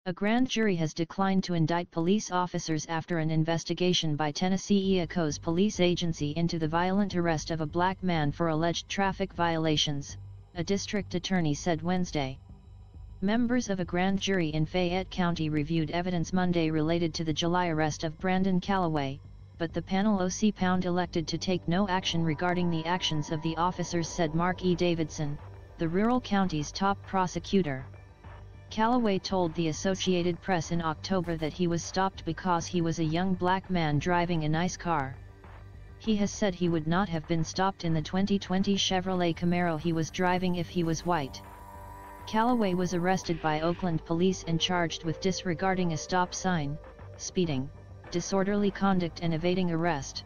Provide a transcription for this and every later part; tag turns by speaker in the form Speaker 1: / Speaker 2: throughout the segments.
Speaker 1: A grand jury has declined to indict police officers after an investigation by Tennessee EACO's police agency into the violent arrest of a black man for alleged traffic violations, a district attorney said Wednesday. Members of a grand jury in Fayette County reviewed evidence Monday related to the July arrest of Brandon Calloway, but the panel OC elected to take no action regarding the actions of the officers, said Mark E. Davidson, the rural county's top prosecutor. Calloway told the Associated Press in October that he was stopped because he was a young black man driving a nice car. He has said he would not have been stopped in the 2020 Chevrolet Camaro he was driving if he was white. Calloway was arrested by Oakland police and charged with disregarding a stop sign, speeding, disorderly conduct and evading arrest.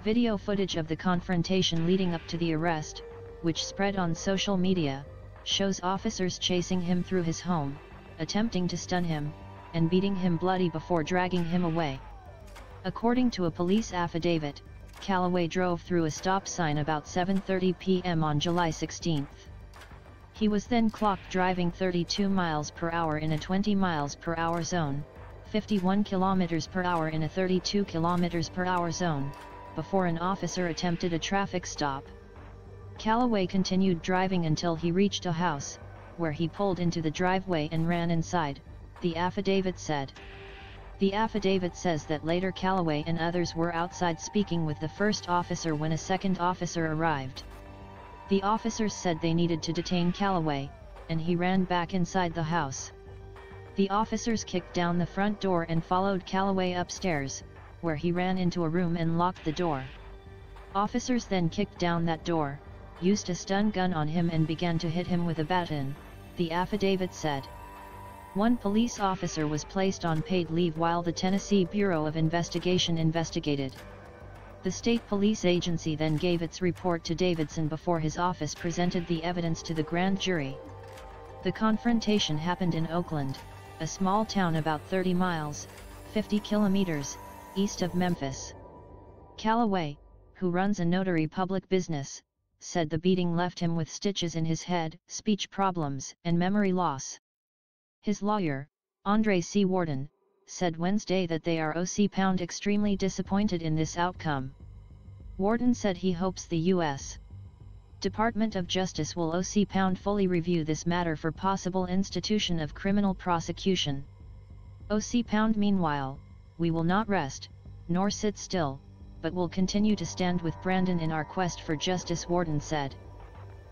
Speaker 1: Video footage of the confrontation leading up to the arrest, which spread on social media, shows officers chasing him through his home, attempting to stun him, and beating him bloody before dragging him away. According to a police affidavit, Calloway drove through a stop sign about 7:30 p.m. on July 16. He was then clocked driving 32 miles per hour in a 20 miles per hour zone, 51 kilometers per hour in a 32 kilometers per hour zone, before an officer attempted a traffic stop. Calloway continued driving until he reached a house, where he pulled into the driveway and ran inside, the affidavit said. The affidavit says that later Calloway and others were outside speaking with the first officer when a second officer arrived. The officers said they needed to detain Calloway, and he ran back inside the house. The officers kicked down the front door and followed Calloway upstairs, where he ran into a room and locked the door. Officers then kicked down that door, used a stun gun on him and began to hit him with a baton, the affidavit said. One police officer was placed on paid leave while the Tennessee Bureau of Investigation investigated. The state police agency then gave its report to Davidson before his office presented the evidence to the grand jury. The confrontation happened in Oakland, a small town about 30 miles, 50 kilometers, east of Memphis. Calloway, who runs a notary public business, said the beating left him with stitches in his head, speech problems, and memory loss. His lawyer, Andre C. Warden, said Wednesday that they are extremely disappointed in this outcome. Warden said he hopes the U.S. Department of Justice will fully review this matter for possible institution of criminal prosecution. Meanwhile, we will not rest, nor sit still, but will continue to stand with Brandon in our quest for justice, Warden said.